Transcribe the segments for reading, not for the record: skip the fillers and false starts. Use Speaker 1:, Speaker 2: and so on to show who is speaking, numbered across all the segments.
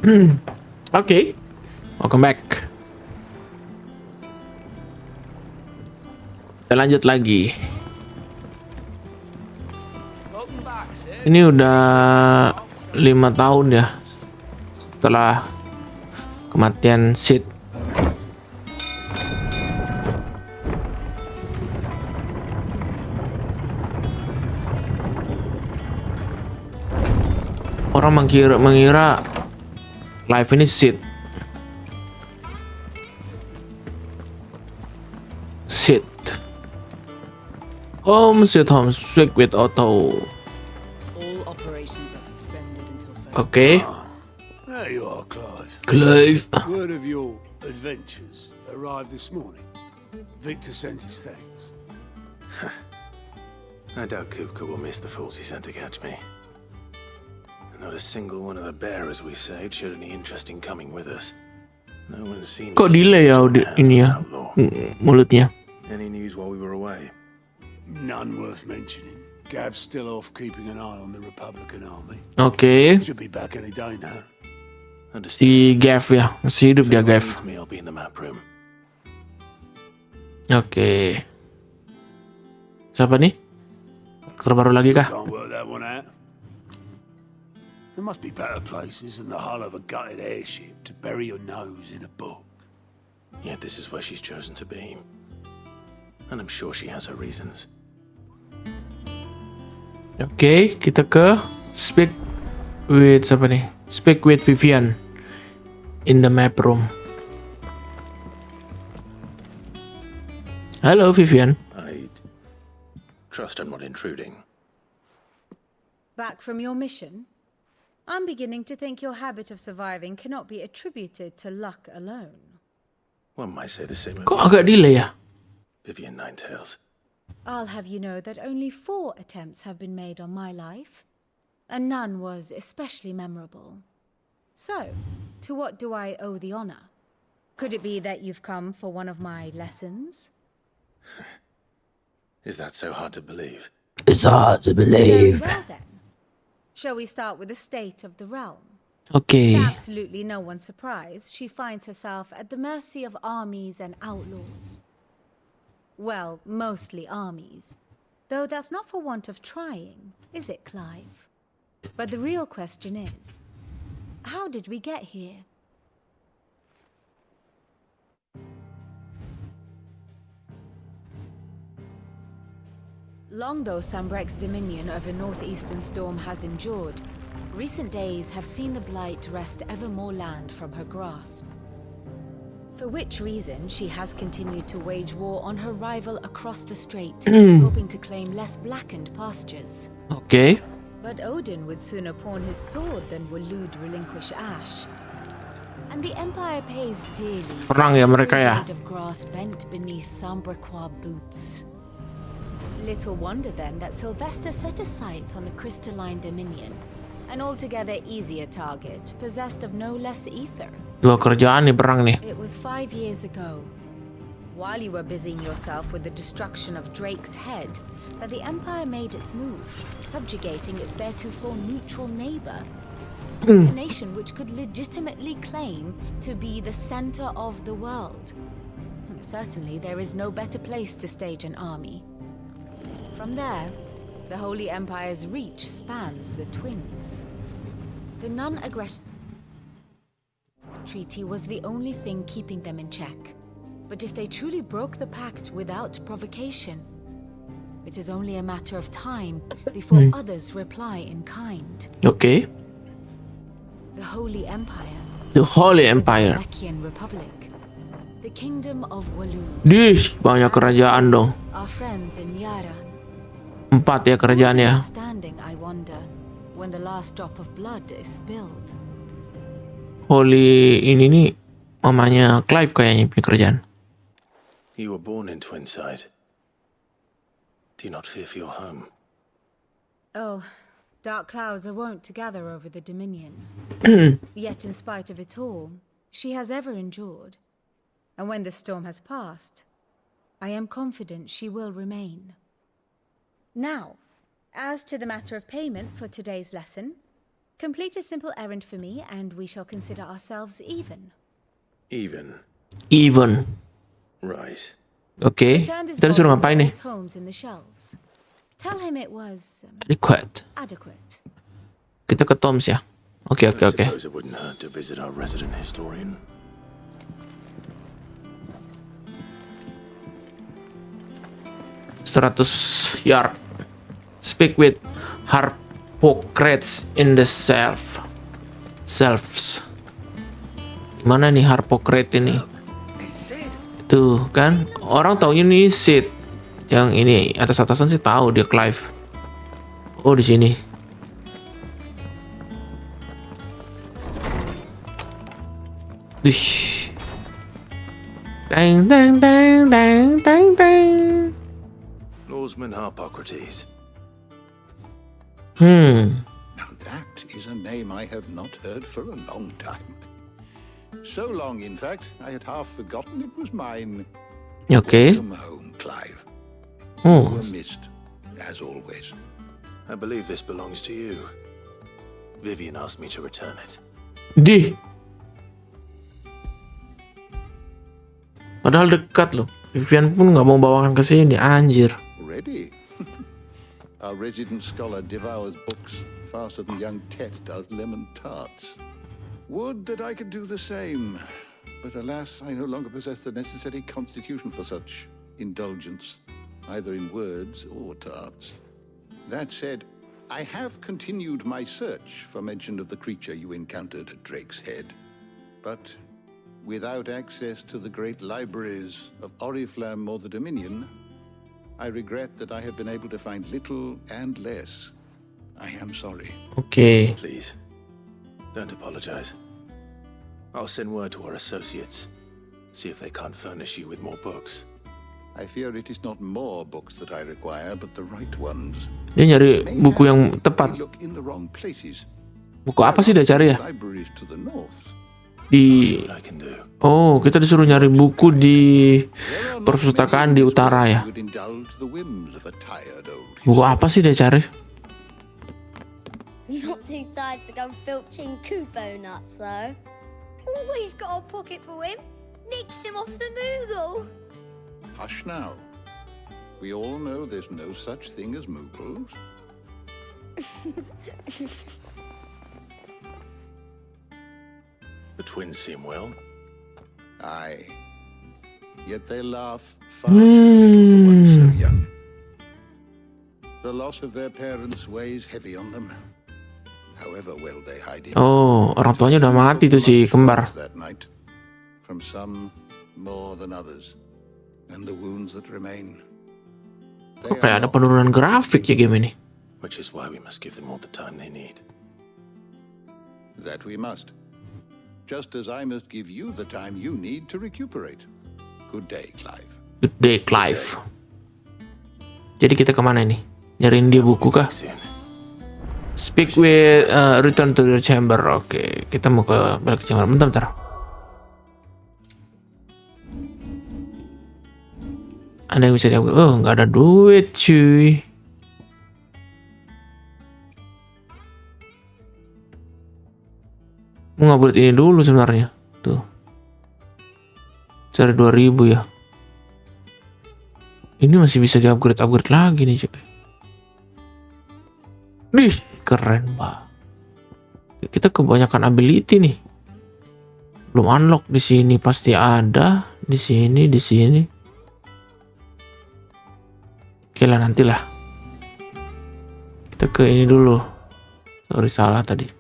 Speaker 1: Oke, welcome back. Kita lanjut lagi. Ini udah 5 tahun ya setelah kematian Sid. Orang mengira live ini Sid. Home sweet home, switch with auto. Okay.
Speaker 2: There you are, Clive.
Speaker 1: Clive.
Speaker 2: Word of your adventures arrived this morning. Victor sent his thanks.
Speaker 3: I doubt Kupka will miss the fools he sent to catch me. Not a single one of the bearers we saved showed any interest in coming with us. No one seemed.
Speaker 1: Kok delay ya ini ya mulutnya.
Speaker 3: Any news while we were away?
Speaker 2: None worth mentioning. Gav's still off keeping an eye on the Republican army.
Speaker 1: Oke.
Speaker 2: Should be back any day now.
Speaker 1: Si Gav ya, masih hidup dia Gav. Oke. Siapa nih? Terbaru lagi kah?
Speaker 2: Can't work that one out. There must be better places than the hull of a gutted airship to bury your nose in a book.
Speaker 3: Yet this is where she's chosen to be. And I'm sure she has her reasons.
Speaker 1: Oke, kita ke speak with siapa nih? Speak with Vivian in the map room. Halo Vivian.
Speaker 3: I trust I'm not intruding.
Speaker 4: Back from your mission? I'm beginning to think your habit of surviving cannot be attributed to luck alone.
Speaker 3: One might say the same.
Speaker 1: Kok agak delay ya?
Speaker 3: Vivian Ninetails.
Speaker 4: I'll have you know that only 4 attempts have been made on my life, and none was especially memorable. So, to what do I owe the honor? Could it be that you've come for one of my lessons?
Speaker 3: Is that so hard to believe?
Speaker 1: It's hard to
Speaker 4: Very
Speaker 1: believe.
Speaker 4: well then. Shall we start with the state of the realm?
Speaker 1: Oke.
Speaker 4: To absolutely no one's surprise, she finds herself at the mercy of armies and outlaws. Well, mostly armies. Though that's not for want of trying, is it, Clive? But the real question is, how did we get here? Long though Sambrek's dominion over northeastern Storm has endured, recent days have seen the Blight wrest ever more land from her grasp. For which reason she has continued to wage war on her rival across the strait, hoping to claim less blackened pastures.
Speaker 1: Oke.
Speaker 4: But Odin would sooner pawn his sword than Waloed relinquish Ash. And the Empire pays dearly
Speaker 1: Perang ya mereka ya.
Speaker 4: of grass bent beneath Sambrequois boots. Little wonder then that Sylvester set his sights on the crystalline dominion, an altogether easier target, possessed of no less ether.
Speaker 1: 2 kerjaan nih perang nih.
Speaker 4: It was 5 years ago, while you were busying yourself with the destruction of Drake's head, that the Empire made its move, subjugating its theretofore neutral neighbor, a nation which could legitimately claim to be the center of the world. Certainly, there is no better place to stage an army. From there, the Holy Empire's reach spans the Twins. The non-aggression treaty was the only thing keeping them in check. But if they truly broke the pact without provocation, it is only a matter of time before others reply in kind.
Speaker 1: Oke.
Speaker 4: The Holy Empire.
Speaker 1: The Holy Empire.
Speaker 4: The Namekian Republic. The Kingdom of Waloed.
Speaker 1: Dih, banyak kerajaan dong.
Speaker 4: Our friends in Yaran.
Speaker 1: 4 ya kerajaannya.
Speaker 4: Standing, I wonder, when the last drop of blood is spilled.
Speaker 1: Holy ini nih mamanya Clive kayaknya punya kerajaan.
Speaker 3: You were born in Twinside. Do you not fear for your home?
Speaker 4: Oh, dark clouds are wont to gather over the Dominion. Yet in spite of it all, she has ever endured. And when the storm has passed, I am confident she will remain. Now, as to the matter of payment for today's lesson, Complete a simple errand for me, and we shall consider ourselves even.
Speaker 3: Even. Right.
Speaker 1: Oke,
Speaker 4: Return this
Speaker 1: kita disuruh
Speaker 4: volume
Speaker 1: ngapain
Speaker 4: of
Speaker 1: nih?
Speaker 4: old tomes in the shelves. Tell him it was
Speaker 1: Request.
Speaker 4: adequate.
Speaker 1: Kita ke Toms ya. Oke.
Speaker 3: I suppose it wouldn't hurt to visit our resident historian.
Speaker 1: Seratus yard. Speak with Harpocrates in the shelves. Gimana nih Harpocrates ini? Tuh kan, orang taunya nih Sid. Yang ini atas-atasan sih tahu dia Clive. Oh di sini. Dish. Dang.
Speaker 3: Lawsman Harpocrates.
Speaker 2: Now that is a name I have not heard for a long time. So long, in fact, I had half forgotten it was mine.
Speaker 1: Oke.
Speaker 2: Welcome home, Clive.
Speaker 1: Oh,
Speaker 2: You were missed, as always.
Speaker 3: I believe this belongs to you. Vivian asked me to return it.
Speaker 1: di. Padahal dekat loh. Vivian pun nggak mau bawakan ke sini, anjir.
Speaker 2: Ready? Our resident scholar devours books faster than young Tet does lemon tarts. Would that I could do the same. But alas, I no longer possess the necessary constitution for such indulgence, either in words or tarts. That said, I have continued my search for mention of the creature you encountered at Drake's Head. But without access to the great libraries of Oriflamme or the Dominion, I regret that I have been able to find little and less. I am sorry.
Speaker 1: Oke.
Speaker 3: Please, don't apologize. I'll send word to our associates. See if they can't furnish you with more books.
Speaker 2: I fear it is not more books that I require, but the right ones.
Speaker 1: Dia nyari buku yang tepat.
Speaker 2: We look in the wrong places.
Speaker 1: Buku apa sih dia cari ya?
Speaker 2: Libraries to the north.
Speaker 1: Di
Speaker 3: What I can do.
Speaker 1: Oh, kita disuruh nyari buku di perpustakaan di utara ya.
Speaker 2: Would indulge the whims of a tired old
Speaker 1: Buku apa sih dia cari?
Speaker 5: Not too tired to go filching Kupo nuts, though. Always got a pocket for him. Nicks him off the Moogle.
Speaker 2: Hush now. We all know there's no such thing as Moogles.
Speaker 3: The twins seem well.
Speaker 2: Aye. Yet they laugh far too little for one so young. The loss of their parents weighs heavy on them. However well they hide it.
Speaker 1: Oh, orang tuanya udah mati tuh si kembar.
Speaker 2: That night, from some more than others, and the wounds that remain.
Speaker 1: Kok kayak ada penurunan grafik ya game ini?
Speaker 3: Which is why we must give them all the time they need.
Speaker 2: That we must. Just as I must give you the time you need to recuperate. Good day, Clive.
Speaker 1: Good day, Clive. Jadi kita kemana nih? Nyariin dia buku kah?
Speaker 3: Soon.
Speaker 1: Speak with return to the chamber. Oke, kita mau balik ke chamber. Bentar. Ada yang bisa diambil? Oh, nggak ada duit, cuy. Mau ngupload ini dulu sebenarnya. Tuh. Cari 2000 ya. Ini masih bisa di-upgrade lagi nih, cuy. Nih, keren banget. Kita kebanyakan ability nih. Belum unlock di sini, pasti ada. Di sini. Oke lah, nantilah. Kita ke ini dulu. Sorry, salah tadi.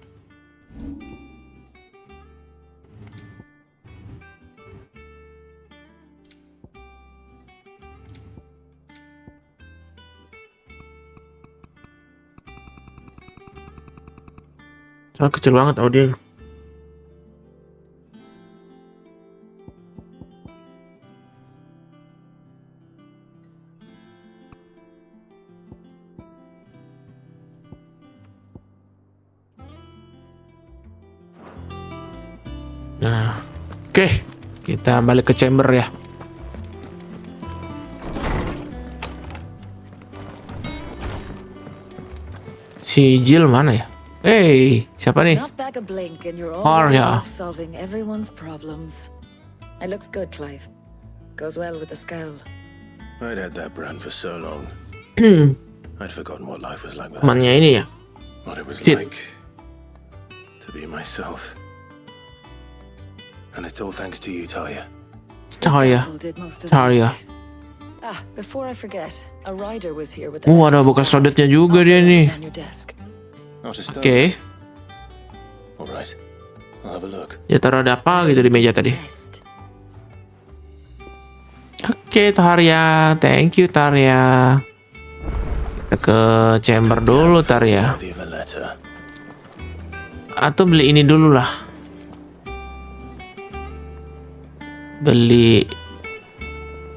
Speaker 1: Soalnya kecil banget audio. Nah, oke, kita balik ke chamber ya. Si Jill mana ya? Hey, siapa nih?
Speaker 6: Not back a blink and you're
Speaker 1: Arya.
Speaker 6: already off solving everyone's problems. It looks good, Clive. Goes well with the scowl.
Speaker 3: I'd had that brand for so long. I'd forgotten what life was like without
Speaker 1: Temannya
Speaker 3: it.
Speaker 1: ini ya.
Speaker 3: What it was
Speaker 1: Shit.
Speaker 3: like to be myself. And it's all thanks to you, Talia.
Speaker 1: Cahaya.
Speaker 6: Scalpel did most of
Speaker 1: Cahaya.
Speaker 6: Ah, before I forget, a rider was here with the
Speaker 1: Ada
Speaker 6: letter
Speaker 1: bekas
Speaker 6: from
Speaker 1: rodetnya
Speaker 6: Clive.
Speaker 1: juga
Speaker 6: I'll
Speaker 1: dia
Speaker 6: leave
Speaker 1: nih.
Speaker 6: it on your desk.
Speaker 3: Not a stone.
Speaker 1: Oke.
Speaker 3: All right. I'll have a look.
Speaker 1: Dia taruh ada apa gitu di meja tadi.
Speaker 6: Rest.
Speaker 1: Oke, Tarya. Thank you, Tarya. Kita ke chamber dulu, Tarya.
Speaker 3: Worthy of a letter.
Speaker 1: Atau beli ini dulu lah. Beli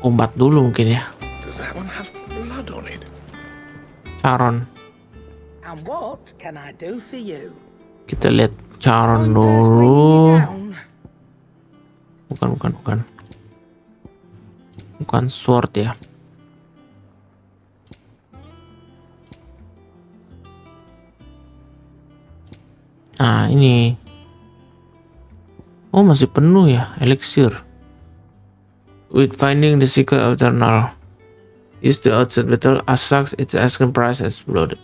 Speaker 1: obat dulu mungkin ya.
Speaker 3: Does that one have blood on it?
Speaker 1: Caron.
Speaker 7: And what can I do for you?
Speaker 1: Kita lihat Caron
Speaker 7: Find those weighing you
Speaker 1: dulu.
Speaker 7: down.
Speaker 1: Bukan. Bukan sword ya. Nah, ini. Oh, masih penuh ya, elixir. With finding the secret of eternal. Use the outset battle as such its asking price has exploded.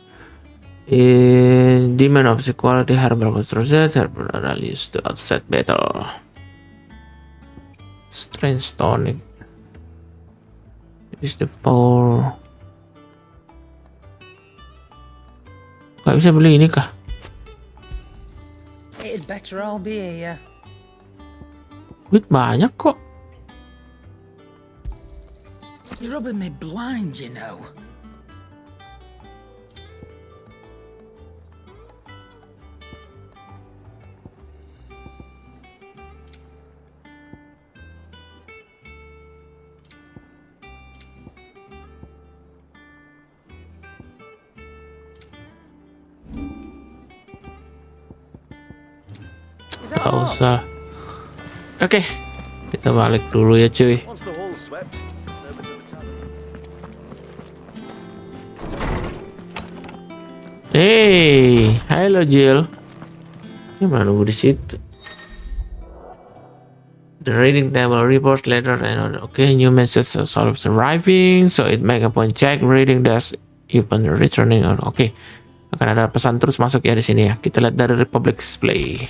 Speaker 1: In demand of quality herbal construction, herbal use the outset battle. Strange tonic. Is the power. Gak bisa beli ini kah?
Speaker 7: It'd better all be here.
Speaker 1: Duit banyak kok.
Speaker 7: You're rubbing me blind, you know.
Speaker 1: Gak usah. Oke, kita balik dulu ya cuy.
Speaker 3: Once the hall's swept, it's over to the tavern.
Speaker 1: Hey, halo Jill. Ini mana nunggu di situ? The reading table reports later and okay, new message solves arriving, so it make a point check reading desk even returning. Oke, akan ada pesan terus masuk ya di sini ya. Kita lihat dari Republic Display.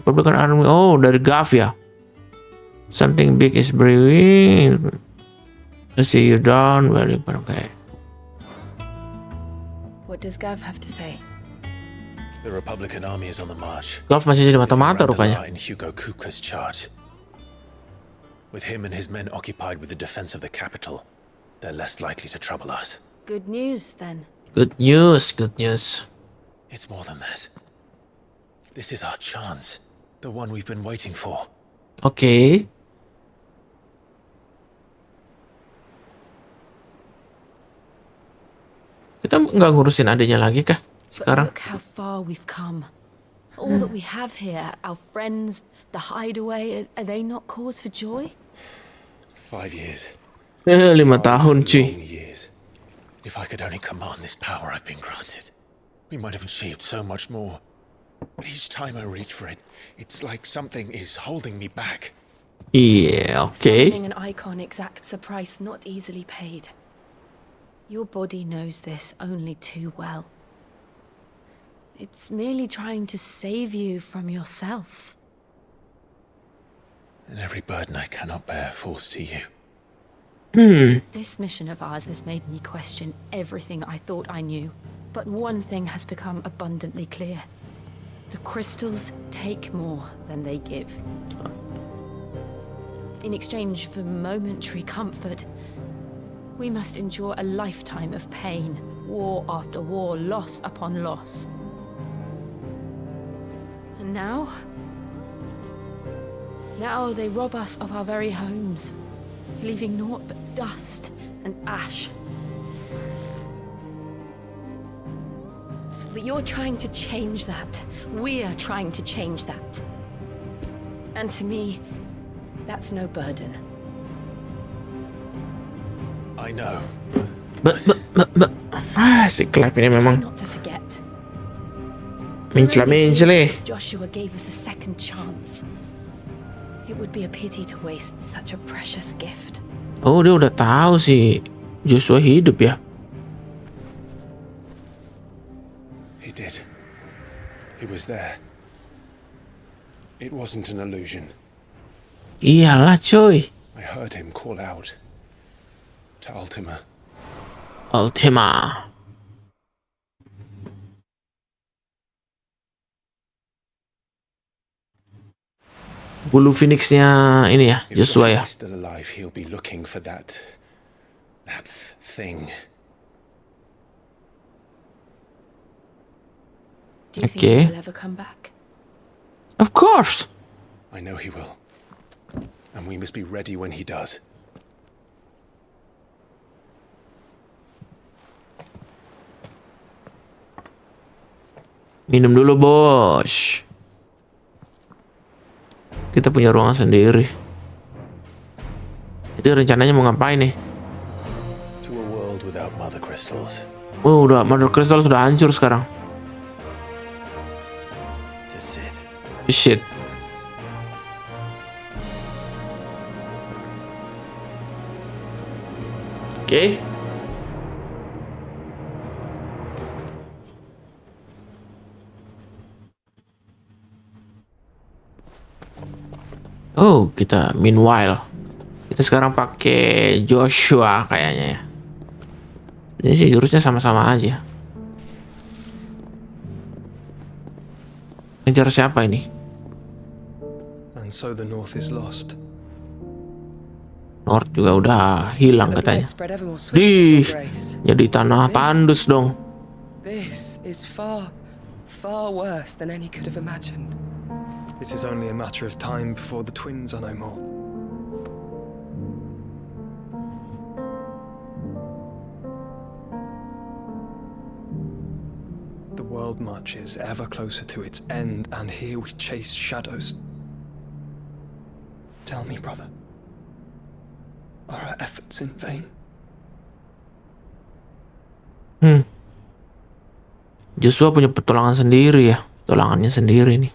Speaker 1: Republican Army, oh dari Gav ya. Something big is brewing. I see you down, very okay.
Speaker 6: What does Gav have to say?
Speaker 3: The Republican army is on the march.
Speaker 1: Gav masih jadi
Speaker 3: With
Speaker 1: mata-mata
Speaker 3: Miranda
Speaker 1: rupanya.
Speaker 3: in Hugo Kuka's charge. With him and his men occupied with the defense of the capital, they're less likely to trouble us.
Speaker 6: Good news, then.
Speaker 1: Good news, good news.
Speaker 3: It's more than that. This is our chance. The one we've been waiting for.
Speaker 1: Oke. Kita nggak ngurusin adanya lagi kah sekarang?
Speaker 6: Look how far we've come. All that we have here, our friends, the hideaway, are they not cause for joy?
Speaker 3: 5 years.
Speaker 1: 5 tahun
Speaker 3: Long
Speaker 1: cuy.
Speaker 3: years. If I could only command this power I've been granted, we might have achieved so much more. But each time I reach for it, it's like something is holding me back.
Speaker 1: Iya, oke.
Speaker 6: Summoning an icon exacts a price not easily paid. Your body knows this only too well. It's merely trying to save you from yourself.
Speaker 3: And every burden I cannot bear falls to you.
Speaker 6: This mission of ours has made me question everything I thought I knew. But one thing has become abundantly clear. The crystals take more than they give. In exchange for momentary comfort, we must endure a lifetime of pain, war after war, loss upon loss. And now they rob us of our very homes, leaving naught but dust and ash. But you're trying to change that. We're trying to change that. And to me, that's no burden.
Speaker 3: I know.
Speaker 1: Si Clive ini memang.
Speaker 6: Not to forget.
Speaker 1: Mencela.
Speaker 6: Because Joshua gave us a second chance. It would be a pity to waste such a precious gift.
Speaker 1: Oh, dia udah tahu sih Joshua hidup ya.
Speaker 3: He did. He was there. It wasn't an illusion.
Speaker 1: Iyalah coy.
Speaker 3: I heard him call out to Ultima.
Speaker 1: Ultima. Bulu Phoenix-nya ini ya,
Speaker 3: If
Speaker 1: Joshua ya.
Speaker 3: Joshua's still alive, he'll be looking for that thing.
Speaker 6: Do you think
Speaker 1: Okay.
Speaker 6: he will ever come back?
Speaker 1: Of course.
Speaker 3: I know he will. And we must be ready when he does.
Speaker 1: Minum dulu, bos. Kita punya ruangan sendiri. Jadi rencananya mau ngapain nih?
Speaker 3: To a world without mother crystals.
Speaker 1: Oh, udah Mother Crystal sudah hancur sekarang.
Speaker 3: To sit.
Speaker 1: Shit. Oke. Oh, kita meanwhile kita sekarang pakai Joshua kayaknya ya. Jadi sih jurusnya sama-sama aja. Ngejar siapa ini?
Speaker 8: And so the North is lost.
Speaker 1: North juga udah hilang katanya.
Speaker 9: Spread ever more
Speaker 1: Di
Speaker 9: swiftly, Your Grace.
Speaker 1: jadi tanah tandus dong.
Speaker 9: This is far, far worse than any could have imagined.
Speaker 8: It is only a matter of time before the twins are no more. The world marches ever closer to its end, and here we chase shadows. Tell me, brother, are our efforts in vain?
Speaker 1: Joshua punya petualangan sendiri ya. Petualangannya sendiri nih.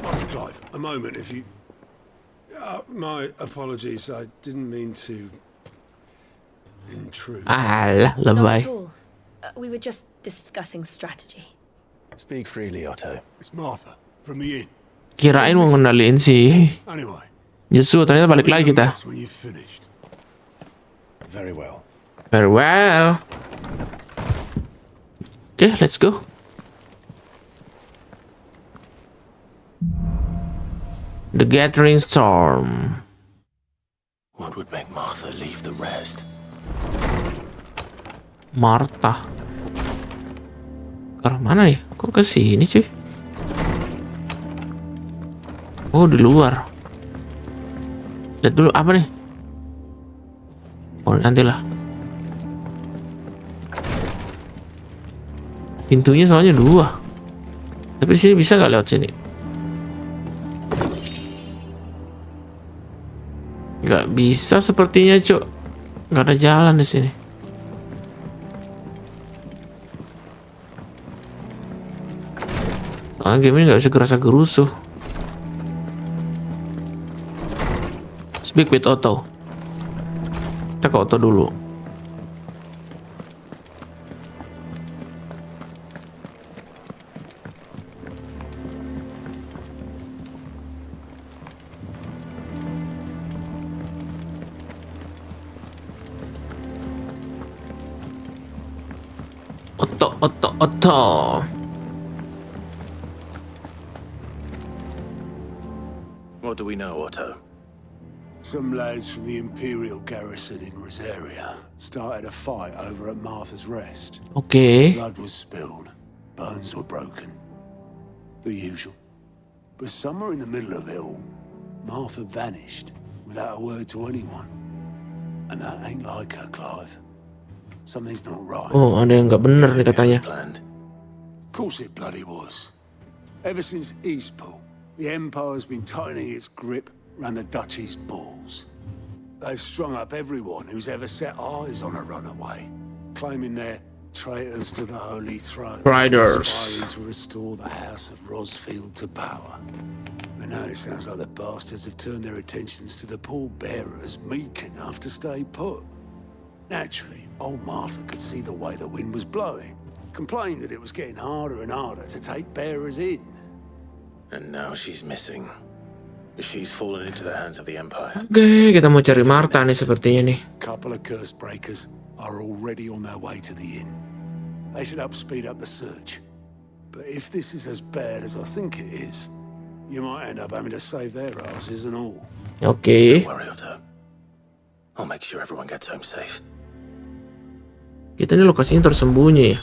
Speaker 10: Master Clive, a moment, if you... my apologies, I didn't mean to intrude.
Speaker 1: Alah,
Speaker 6: Not
Speaker 1: lebay.
Speaker 6: at all. We were just discussing strategy.
Speaker 3: Speak freely, Otto.
Speaker 10: It's Martha, from the inn.
Speaker 1: Kirain mau ngendaliin si
Speaker 10: Anyway,
Speaker 1: Joshua, ternyata balik lagi kita.
Speaker 10: that's when you've finished.
Speaker 3: Very well.
Speaker 1: Very well. Okay, let's go. The Gathering Storm.
Speaker 3: What would make Martha leave the rest?
Speaker 1: Martha. Ke arah mana nih? Kok ke sini, cuy? Oh, di luar. Lihat dulu apa nih? Oh, nantilah. Pintunya soalnya 2. Tapi di sini bisa nggak lewat sini? Nggak bisa sepertinya, Cuk. Nggak ada jalan di sini. Soalnya game ini nggak bisa gerasa-gerusuh. Speak with Otto. Kita ke Otto dulu. Otto.
Speaker 3: What do we know, Otto?
Speaker 10: Some lads from the Imperial garrison in Rosaria started a fight over at Martha's Rest.
Speaker 1: Oke.
Speaker 10: Blood was spilled, bones were broken. The usual. But somewhere in the middle of it all, Martha vanished without a word to anyone. And that ain't like her, Clive. Something's not right.
Speaker 1: Oh, ada yang nggak bener nih katanya.
Speaker 3: Planned.
Speaker 10: Of course it bloody was. Ever since Eastpool, the Empire's been tightening its grip around the Duchy's balls. They've strung up everyone who's ever set eyes on a runaway, claiming they're traitors to the Holy Throne,
Speaker 1: Riders.
Speaker 10: conspiring to restore the House of Rosfield to power. And now it sounds like the bastards have turned their attentions to the pallbearers meek enough to stay put. Naturally, old Martha could see the way the wind was blowing, complained that it was getting harder and harder to take bearers in.
Speaker 3: And now she's missing. She's fallen into the hands of the Empire.
Speaker 1: Oke, kita mau cari Martha nih sepertinya nih.
Speaker 10: Couple of curse breakers are already on their way to the inn. They should help speed up the search. But if this is as bad as I think it is, you might end up having to save their asses and all.
Speaker 1: Oke.
Speaker 3: Don't worry, Otto. I'll make sure everyone gets home safe.
Speaker 1: Kita ini lokasinya tersembunyi ya.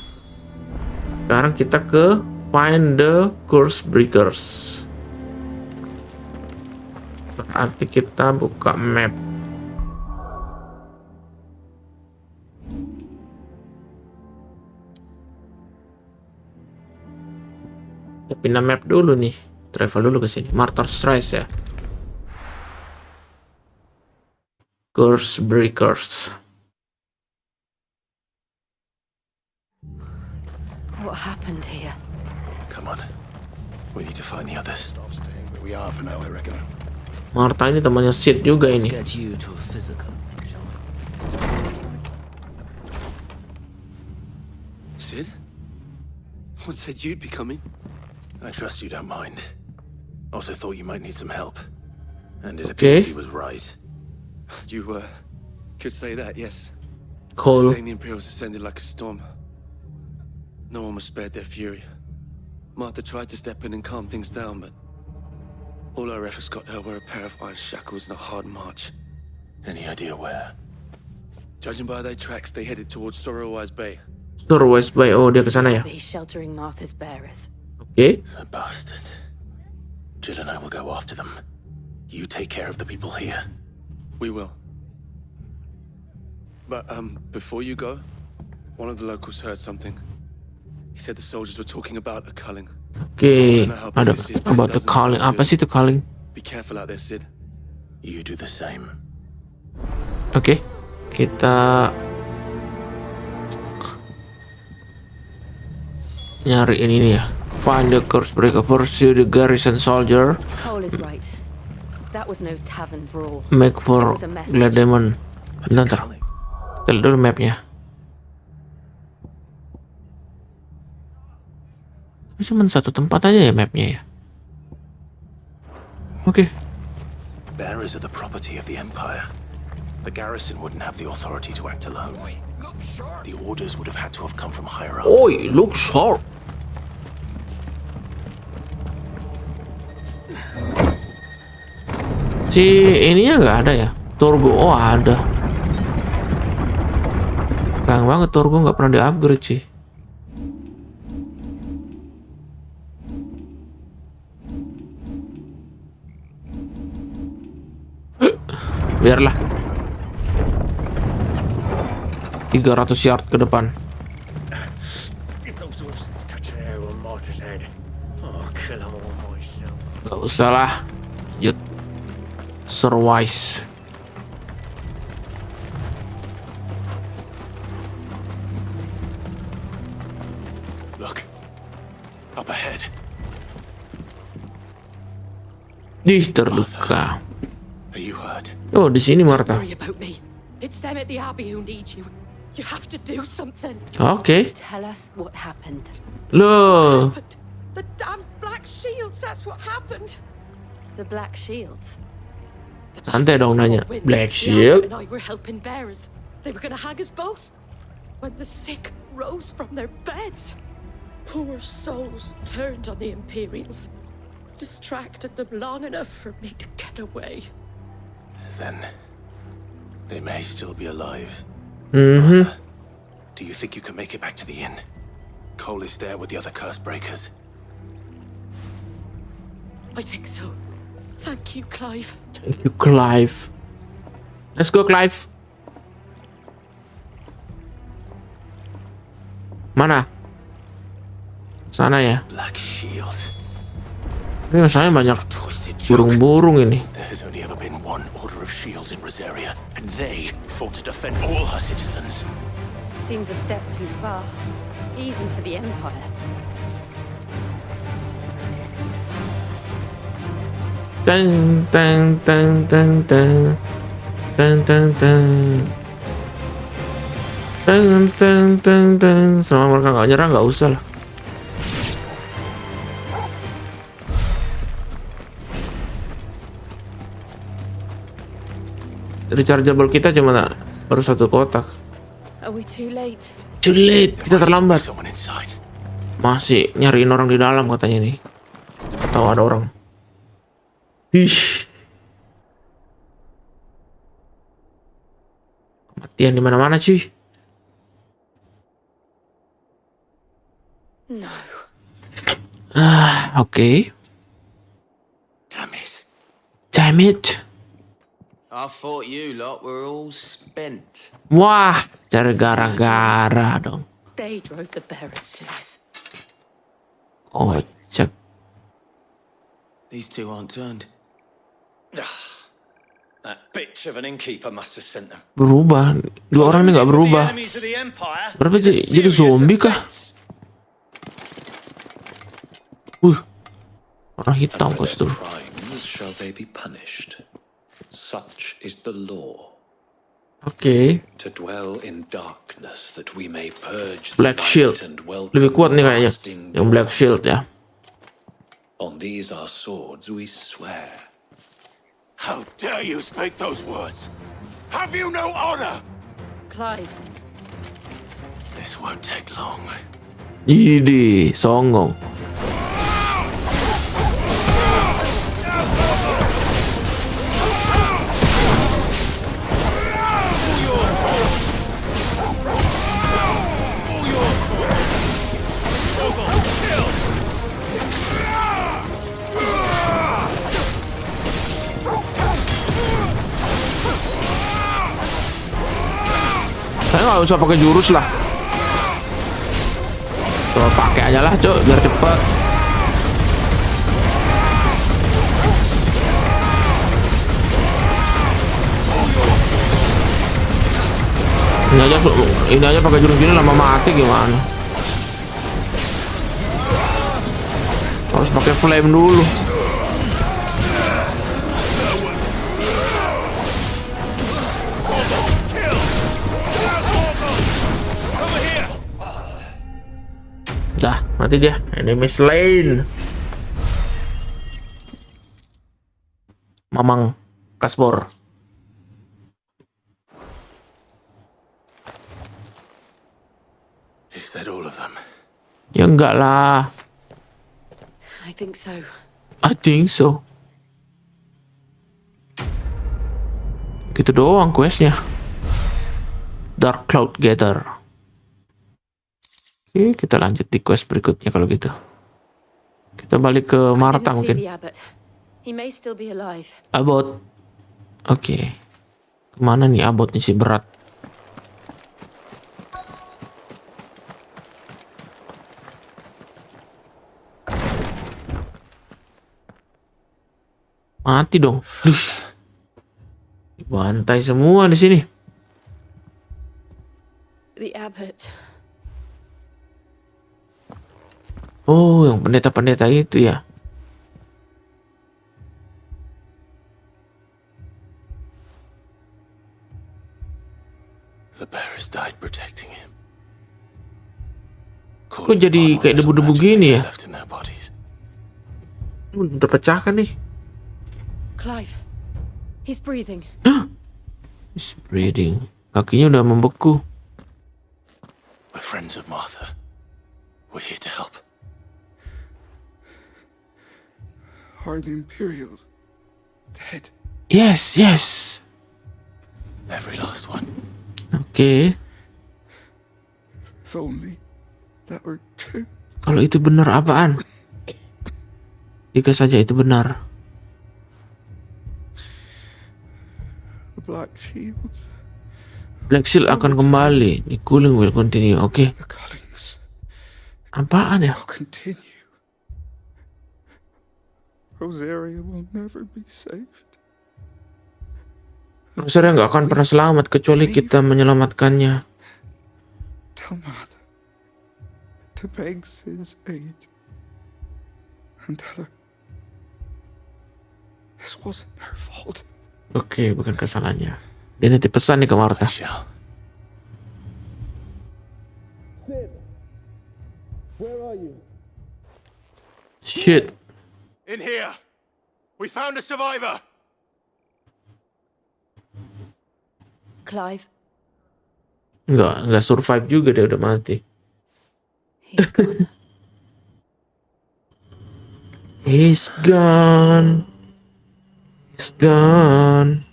Speaker 1: Sekarang kita ke Find the Curse Breakers. Berarti kita buka map. Kita pindah map dulu nih. Travel dulu ke sini. Martyr's Rise ya. Curse Breakers.
Speaker 6: What happened here?
Speaker 3: Come on. We need to find the others.
Speaker 2: Stop staying where we are for now, I reckon.
Speaker 1: Martha ini temannya Sid juga ini.
Speaker 11: Get you to a physical, shall we?
Speaker 3: Sid? What said you'd be coming? I trust you don't mind. Also thought you might need some help. And it appears he was right.
Speaker 12: You could say that, yes.
Speaker 1: Cool.
Speaker 12: Saying the Imperials ascended like a storm. No one was spared their fury. Martha tried to step in and calm things down, but all our efforts got her were a pair of iron shackles and a hard march.
Speaker 3: Any idea where?
Speaker 12: Judging by their tracks, they headed towards Sorrowwise Bay.
Speaker 1: Sorrowwise Bay. Oh, dia ke sana ya.
Speaker 6: Be sheltering Martha's bearers.
Speaker 1: Oke.
Speaker 3: The bastards. Jill and I will go after them. You take care of the people here.
Speaker 12: We will. But, before you go, one of the locals heard something. He said the soldiers were talking about a culling.
Speaker 1: Oke, ada about the calling. Apa sih itu calling?
Speaker 12: Be careful out there, Sid.
Speaker 3: You do the same.
Speaker 1: Oke, kita nyariin ini ya. Find the curse breaker, pursue the garrison soldier.
Speaker 6: Cole is right. That was no tavern brawl.
Speaker 1: Make for
Speaker 6: It was a message.
Speaker 1: Glad Demon. Bentar. Kita lihat dulu mapnya. Cuma satu tempat aja ya mapnya ya. Oke.
Speaker 3: Bearers are the property of the Empire. The garrison wouldn't have the authority to act alone. The orders would have had to have come from higher up.
Speaker 1: Oi, look sharp. Si ininya nggak ada ya? Torgo, oh ada. Sayang banget Torgo nggak pernah di-upgrade sih. Biarlah. 300 yard ke depan. Gak usah lah. Lanjut. Surwise.
Speaker 3: Look. Up ahead.
Speaker 1: Ih, terluka.
Speaker 3: Are you hurt?
Speaker 1: Oh, di sini Martha.
Speaker 13: Worry about me. It's them at the Abbey who need you. You have to do something.
Speaker 1: Oke.
Speaker 6: Tell us what happened.
Speaker 1: Loh.
Speaker 13: The damn BlackShields, that's what happened.
Speaker 6: The BlackShields.
Speaker 1: Santai dong nanya. Black
Speaker 13: The
Speaker 1: Shield?
Speaker 13: and I were helping bearers. They were going to hang us both. When the sick rose from their beds, poor souls turned on the Imperials, distracted them long enough for me to get away.
Speaker 3: Then they may still be alive.
Speaker 1: Mhm.
Speaker 3: Do you think you can make it back to the inn? Cole is there with the other curse breakers.
Speaker 13: I think so. Thank you, Clive.
Speaker 1: Thank you, Clive. Let's go, Clive. Mana? Sana ya.
Speaker 3: BlackShields.
Speaker 1: Ini masalahnya banyak burung-burung ini.
Speaker 3: There has only ever been one order of shields in Rosaria, and
Speaker 10: They fought to defend all her citizens.
Speaker 4: Seems a step too far, even for the Empire.
Speaker 1: Teng teng teng teng teng teng teng teng teng teng teng teng. Selama mereka nggak nyerang nggak usah lah. Rechargeable kita cuma baru 1 kotak.
Speaker 6: Are we too late?
Speaker 1: Too late, kita terlambat. Masih nyariin orang di dalam katanya nih. Tahu ada orang. Ih. Kematian di mana-mana cuy.
Speaker 6: No.
Speaker 1: Oke.
Speaker 10: Damn it.
Speaker 1: Damn it.
Speaker 11: I thought you lot were all spent.
Speaker 1: Wah, cari gara-gara dong.
Speaker 13: They drove the bearers to this.
Speaker 1: Oh, cek.
Speaker 12: These two aren't turned.
Speaker 10: That bitch of an innkeeper must have sent them.
Speaker 1: Berubah. 2 orang ini nggak berubah. Berapa jadi zombie kah? Orang hitam kostum.
Speaker 11: Crimes shall they be punished. Such is the law.
Speaker 1: Oke.
Speaker 11: To dwell in darkness that we may purge
Speaker 1: BlackShields. Lebih kuat nih kayaknya. Yang BlackShields ya.
Speaker 11: On these our swords we swear.
Speaker 10: How dare you speak those words? Have you no honor?
Speaker 13: Clive.
Speaker 10: This won't take long.
Speaker 1: Idi, songong. Saya nggak usah pakai jurus lah. Coba pakai aja lah, cok, biar cepet. Ini aja pakai jurus gini lama mati gimana? Harus pakai flame dulu. Dah, mati dia. Enemy slain. Mamang Kaspor.
Speaker 10: Is that all of them?
Speaker 1: Ya enggak lah.
Speaker 6: I think so.
Speaker 1: I think so. Gitu doang questnya. Dark Cloud Gather. Oke, kita lanjut di quest berikutnya kalau gitu. Kita balik ke Marta mungkin. Abbot. Oke. Kemana nih Abbot nih si berat? Mati dong. Bantai semua di sini.
Speaker 6: The Abbot.
Speaker 1: Oh, yang pendeta-pendeta itu ya.
Speaker 10: The bearers died protecting him.
Speaker 1: Kok jadi kayak debu-debu gini ya? Terpecahkan nih.
Speaker 6: Clive, he's breathing.
Speaker 1: He's breathing. Kakinya udah membeku.
Speaker 10: We're friends of Martha. We're here to help.
Speaker 2: Are the Imperials dead?
Speaker 1: Yes, yes.
Speaker 10: Every last one.
Speaker 1: Oke.
Speaker 2: If only that were true.
Speaker 1: Kalau itu benar apaan? Jika saja itu benar.
Speaker 2: The BlackShields.
Speaker 1: BlackShield akan kembali. The cooling will continue. Oke.
Speaker 2: The cullings
Speaker 1: Apaan ya?
Speaker 2: will continue. Rosaria will never be saved.
Speaker 1: Manusia nggak akan pernah selamat kecuali kita menyelamatkannya.
Speaker 10: Tell Mother to beg Sin's aid. And tell her this wasn't her fault.
Speaker 1: Oke, bukan kesalahannya. Dia nitip pesan nih ke Martha.
Speaker 12: Where are you?
Speaker 1: Shit.
Speaker 12: In here. We found a survivor.
Speaker 6: Clive,
Speaker 1: Nggak survive juga, dia udah mati.
Speaker 6: he's gone.
Speaker 1: He's gone. He's gone.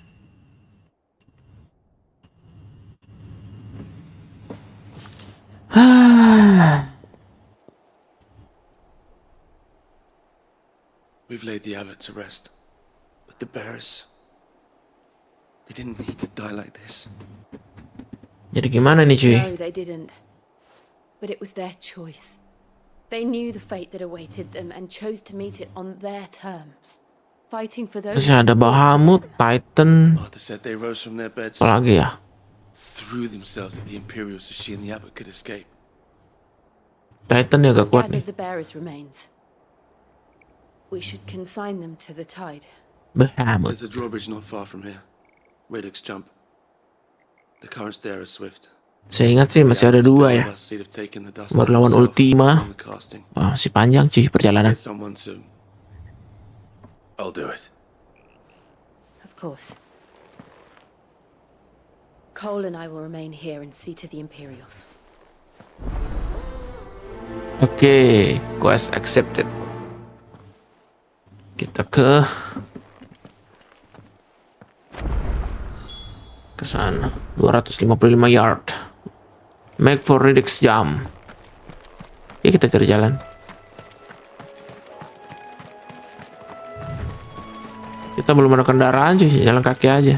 Speaker 12: We've laid the abbot to rest. But the bearers, they didn't need to die like this.
Speaker 1: Jadi gimana nih cuy?
Speaker 6: No, they didn't. But it was their choice. They knew the fate that awaited them and chose to meet it on their terms. Fighting for those.
Speaker 1: Terus ada Bahamut, Titan.
Speaker 12: Martha said they rose from their beds,
Speaker 1: Apalagi ya?
Speaker 12: threw themselves at the Imperials so she and the abbot could escape.
Speaker 1: Titan ya agak kuat nih.
Speaker 6: Gathered the bearers' remains. We should consign them to the tide.
Speaker 1: Bahamut.
Speaker 12: There's a drawbridge not far from here. Radix jump. The currents there are swift.
Speaker 1: Saya ingat sih masih ada 2 ya. Baru lawan Ultima. Wah, masih panjang cuy perjalanan.
Speaker 12: I'll do it.
Speaker 6: Of course. Cole and I will remain here and see to the Imperials.
Speaker 1: Oke, quest accepted. Kita ke sana. 255 yard. Make for Radix jump. Ya kita cari jalan. Kita belum ada kendaraan sih, jalan kaki aja.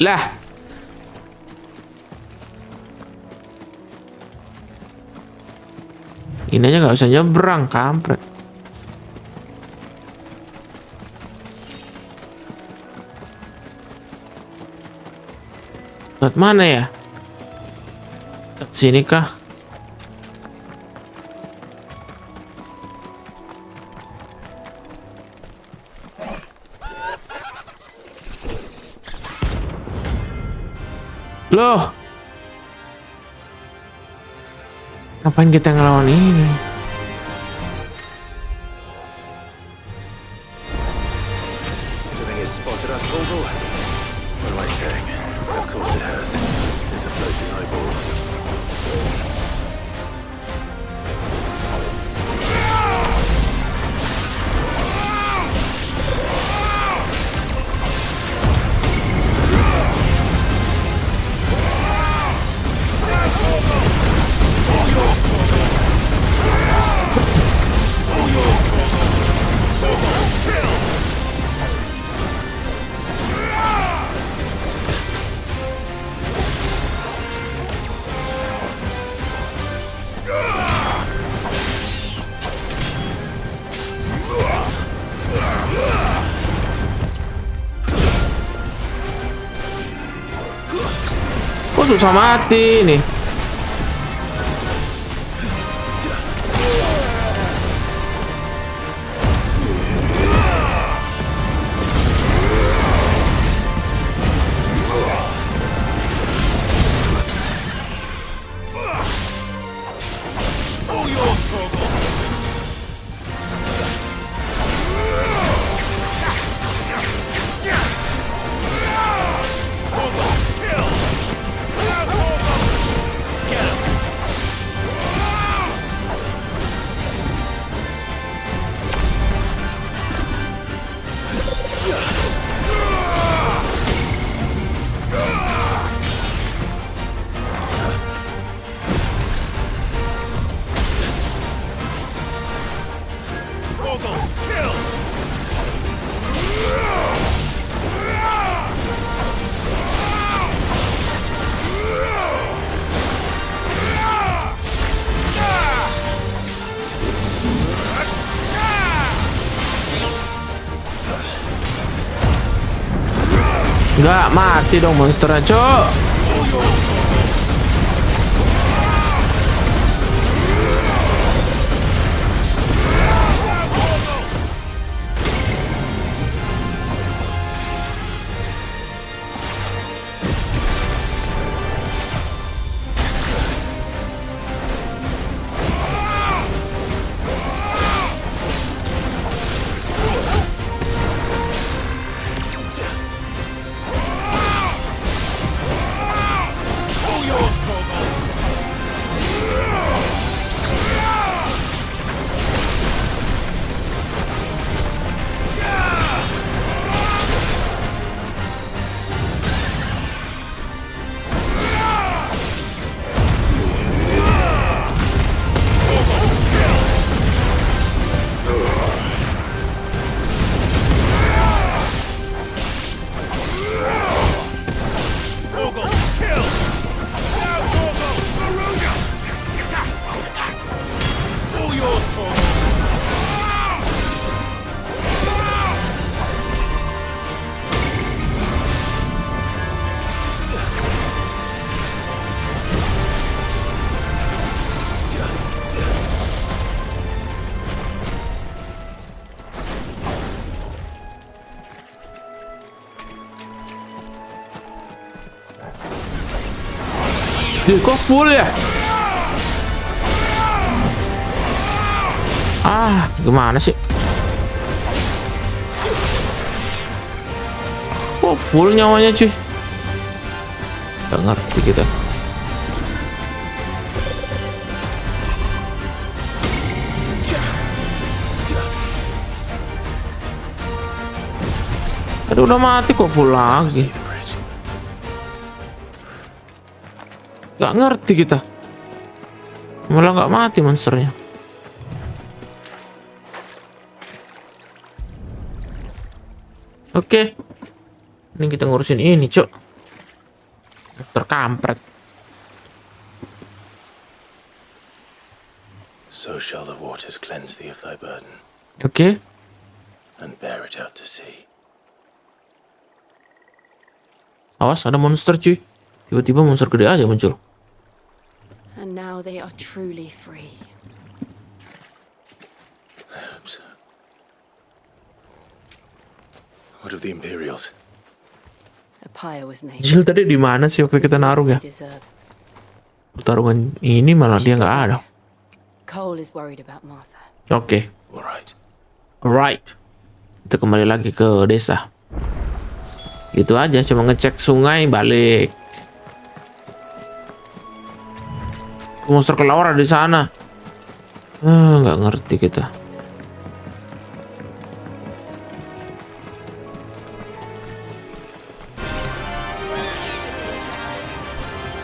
Speaker 1: Lah. Ini aja nggak usah nyebrang, kampret. Lewat mana ya? Lewat sini kah? Loh, ngapain kita ngelawan ini?
Speaker 10: Everything has spotted us, Vogel. What am I saying? Of course it has. It's a floating eyeball.
Speaker 1: Kok susah mati nih? Nggak mati dong monsternya, cok. Kok full ya? Gimana sih? Kok full nyawanya cuy? Gak ngerti kita. Aduh, udah mati kok full lagi. Gak ngerti kita. Malah gak mati monsternya. Oke. Ini kita ngurusin ini, cok. Terkampret.
Speaker 3: So shall the waters cleanse thee of thy burden.
Speaker 1: Oke.
Speaker 3: And bear it out to sea.
Speaker 1: Awas, ada monster cuy. Tiba-tiba monster gede aja muncul.
Speaker 6: And now they are truly free.
Speaker 3: I hope so. What of the Imperials?
Speaker 6: A pyre was made.
Speaker 1: Jil tadi di mana sih waktu kita naruh ya? Pertarungan ini malah dia nggak ada.
Speaker 6: Cole is worried about Martha.
Speaker 1: Oke. Alright. Kita kembali lagi ke desa. Gitu aja, cuma ngecek sungai balik. Monster kelawar ada di sana. Nggak ngerti kita.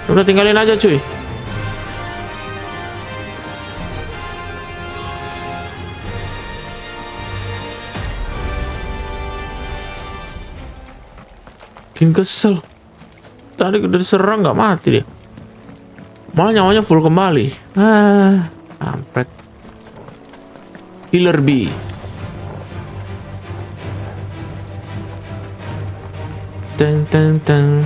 Speaker 1: Udah tinggalin aja cuy. Makin kesel. Tadi udah diserang nggak mati dia. Malah nyawanya full kembali. Kampret. Killer bee. Teng teng teng.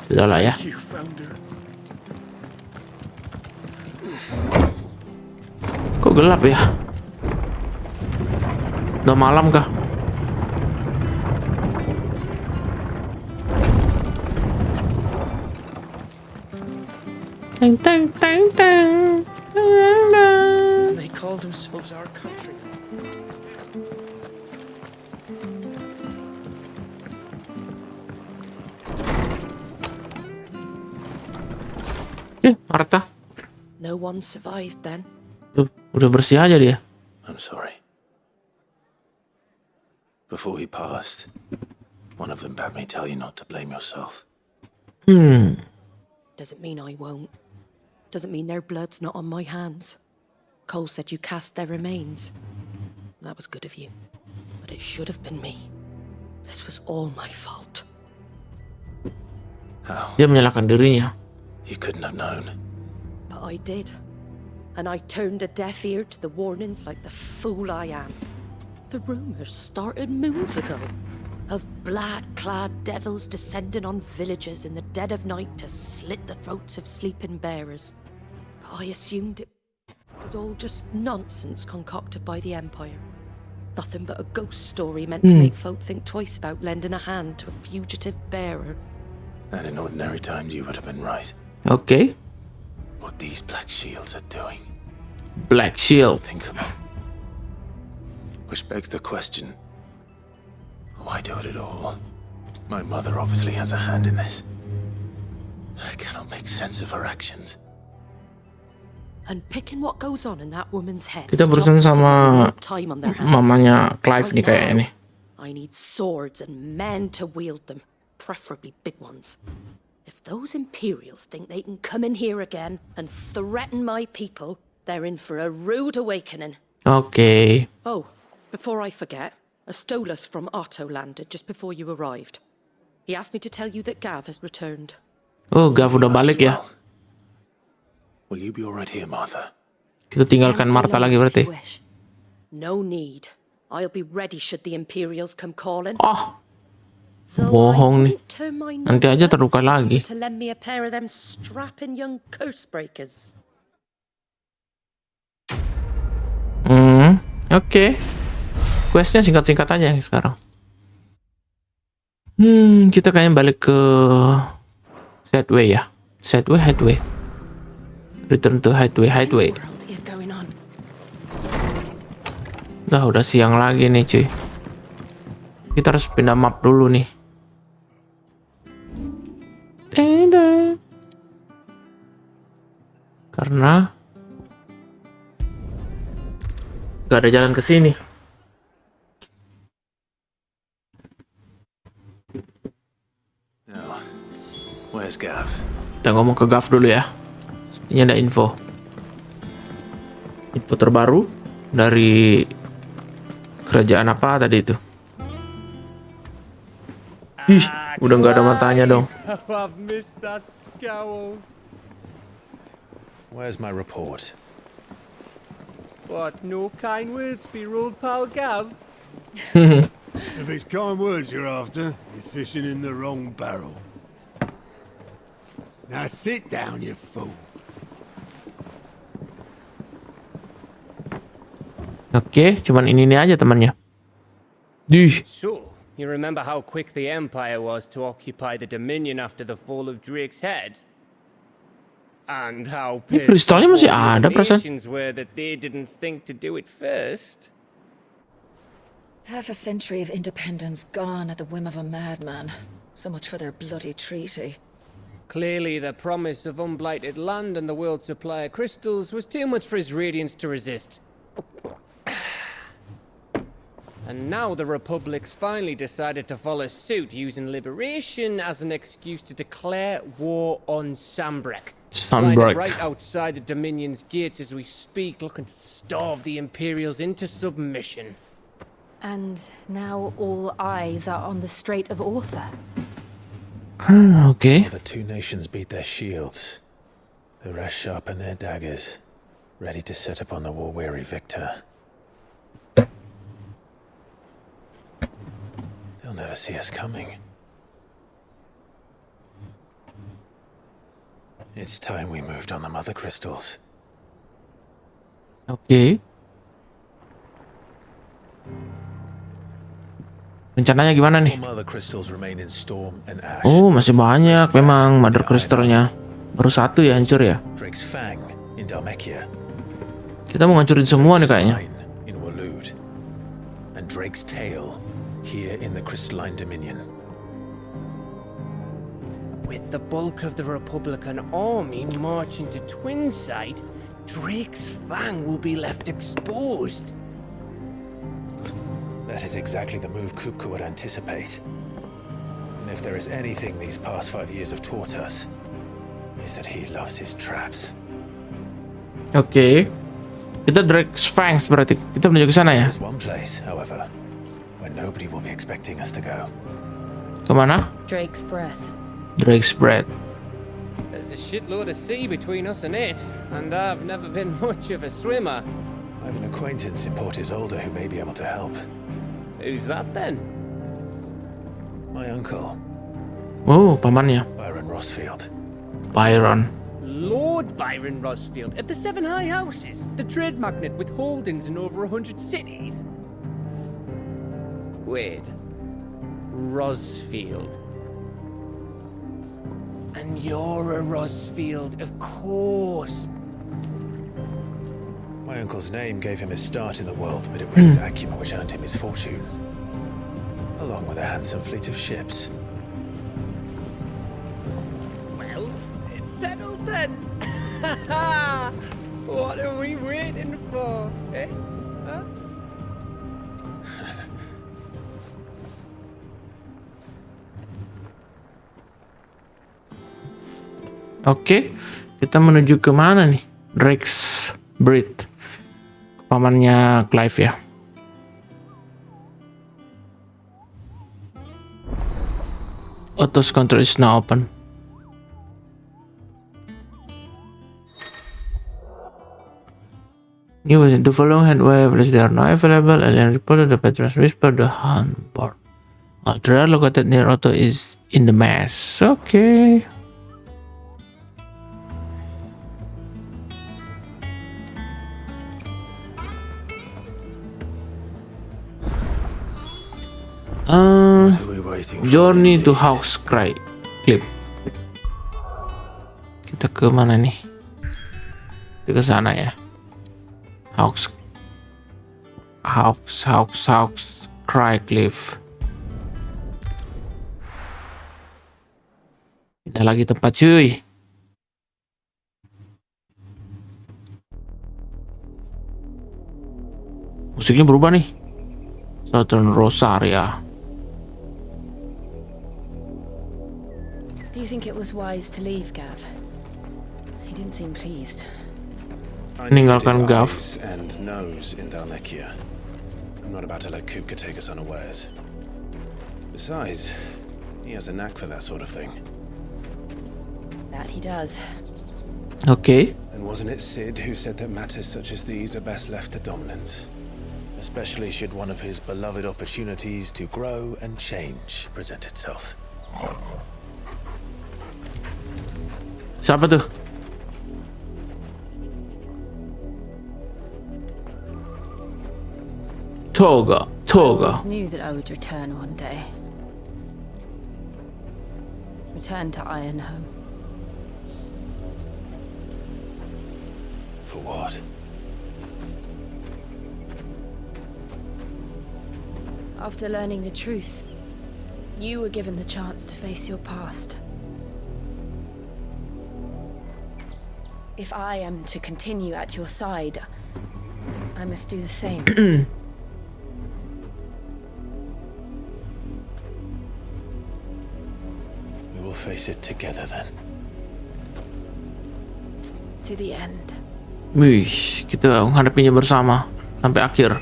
Speaker 1: Sudahlah ya. Kok gelap ya? Udah malam kah? Teng teng teng teng.
Speaker 14: They called themselves our country.
Speaker 1: Martha.
Speaker 13: No one survived then.
Speaker 1: Tuh, udah bersih aja dia.
Speaker 3: I'm sorry. Before he passed, one of them bade me tell you not to blame yourself.
Speaker 13: Doesn't mean I won't. Doesn't mean their blood's not on my hands. Cole said you cast their remains. That was good of you. But it should have been me. This was all my fault.
Speaker 3: How?
Speaker 1: Dia menyalahkan dirinya.
Speaker 3: You couldn't have known.
Speaker 13: But I did. And I turned a deaf ear to the warnings like the fool I am. The rumors started moons ago of black-clad devils descending on villages in the dead of night to slit the throats of sleeping bearers. But I assumed it was all just nonsense concocted by the Empire. Nothing but a ghost story meant to make folk think twice about lending a hand to a fugitive bearer.
Speaker 3: And in ordinary times, you would have been right.
Speaker 1: Okay.
Speaker 3: What these BlackShields are doing.
Speaker 1: BlackShield.
Speaker 3: Unthinkable. Which begs the question, why do it at all? My mother obviously has a hand in this. I cannot make sense of her actions.
Speaker 13: Unpicking what goes on in that woman's head.
Speaker 1: Kita berurusan sama mamanya Clive nih kayaknya nih.
Speaker 13: I need swords and men to wield them, preferably big ones. If those Imperials think they can come in here again and threaten my people, they're in for a rude awakening.
Speaker 1: Okay.
Speaker 13: Oh, before I forget, a Stolas from Otto landed just before you arrived. He asked me to tell you that Gav has returned.
Speaker 1: Oh, Gav udah balik ya.
Speaker 3: Will you be alright here, Martha?
Speaker 1: Kita tinggalkan Martha lagi berarti.
Speaker 13: No need. I'll be ready should the Imperials come calling.
Speaker 1: Oh, bohong nih. Nanti aja terluka lagi.
Speaker 13: To lend me a pair of them strapping young curse breakers.
Speaker 1: Oke. Questnya singkat-singkat aja sekarang. Kita kayaknya balik ke Sideway ya. Sideway, Headway. Return to Hideaway. Udah siang lagi nih cuy. Kita harus pindah map dulu nih. Karena gak ada jalan ke sini.
Speaker 3: Where's Gav?
Speaker 1: Kita ngomong ke Gav dulu ya. Sepertinya ada info terbaru dari kerajaan apa tadi itu. Ih, udah nggak ada matanya dong.
Speaker 15: I've missed that scowl.
Speaker 3: Where's my report?
Speaker 15: What, no kind words for your old pal Gav?
Speaker 10: If it's kind words you're after, you're fishing in the wrong barrel. Now sit down, you fool.
Speaker 1: Oke, cuman ini aja temannya.
Speaker 15: So, you remember how quick the Empire was to occupy the Dominion after the fall of Drake's head? And how
Speaker 1: Ini kristalnya masih ada perasaan.
Speaker 15: nations were that they didn't think to do it first.
Speaker 16: Half a century of independence gone at the whim of a madman. So much for their bloody treaty.
Speaker 15: Clearly, the promise of unblighted land and the world's supply of crystals was too much for his radiance to resist. And now the Republic's finally decided to follow suit, using liberation as an excuse to declare war on Sambrek. Lined right outside the Dominion's gates as we speak, looking to starve the Imperials into submission.
Speaker 6: And now all eyes are on the Strait of Author.
Speaker 1: Okay.
Speaker 3: The two nations beat their shields. The rest sharpen their daggers, ready to set upon the war-weary victor. They'll never see us coming. It's time we moved on the mother crystals.
Speaker 1: Oke. Rencananya gimana nih? Oh, masih banyak memang mother crystalnya. Baru satu ya hancur ya. Kita mau ngancurin semua nih kayaknya.
Speaker 3: And Drake's tail here in the crystalline dominion.
Speaker 15: With the bulk of the Republican army marching to Twinside, Drake's fang will be left exposed.
Speaker 3: That is exactly the move Kupka would anticipate. And if there is anything these past 5 years have taught us, is that he loves his traps.
Speaker 1: Oke. Kita Drake's Fangs berarti. Kita menuju ke sana ya.
Speaker 3: There's one place, however, where nobody will be expecting us to go.
Speaker 1: Kemana?
Speaker 6: Drake's Breath.
Speaker 1: Drake's Breath.
Speaker 15: There's a shitload of sea between us and it, and I've never been much of a swimmer.
Speaker 3: I have an acquaintance in Port Isolde who may be able to help.
Speaker 15: Who's that then?
Speaker 3: My uncle,
Speaker 1: Oh, pamannya.
Speaker 3: Byron Rosfield.
Speaker 1: Byron.
Speaker 15: Lord Byron Rosfield of the Seven High Houses, the trade magnate with holdings in over 100 cities. Wait, Rosfield. And you're a Rosfield, of course.
Speaker 3: My uncle's name gave him his start in the world, but it was his acumen which earned him his fortune, along with a handsome fleet of ships.
Speaker 15: Well, it's settled then. What are we waiting for, eh? Huh?
Speaker 1: Oke, kita menuju ke mana nih? Drake's Bridge. Pamannya Clive ya. Auto control is now open. The following handwaves they are now available. Alien reported the patrons whisper the handboard. Ultra located near Otto is in the mess. Okay. Journey to Hawk's Cry Clip. Kita ke mana nih? Kita ke sana ya. Hawk's Cry Cliff. Pindah lagi tempat cuy. Musiknya berubah nih. Southern Rosaria.
Speaker 6: Do you think it was wise to leave, Gav? He didn't seem pleased.
Speaker 1: Meninggalkan Gav
Speaker 3: and nose in Dalmekia. I'm not about to let Kupka take us unawares. Besides, he has a knack for that sort of thing.
Speaker 6: That he does.
Speaker 1: Okay.
Speaker 3: And wasn't it Sid who said that matters such as these are best left to dominance? Especially should one of his beloved opportunities to grow and change present itself.
Speaker 1: Siapa tuh? Toga.
Speaker 6: I always knew that I would return one day. Return to Ironhome.
Speaker 3: For what?
Speaker 6: After learning the truth, you were given the chance to face your past. If I am to continue at your side, I must do the same.
Speaker 3: We will face it together then.
Speaker 6: To the end.
Speaker 1: Wih, kita menghadapinya bersama sampai akhir.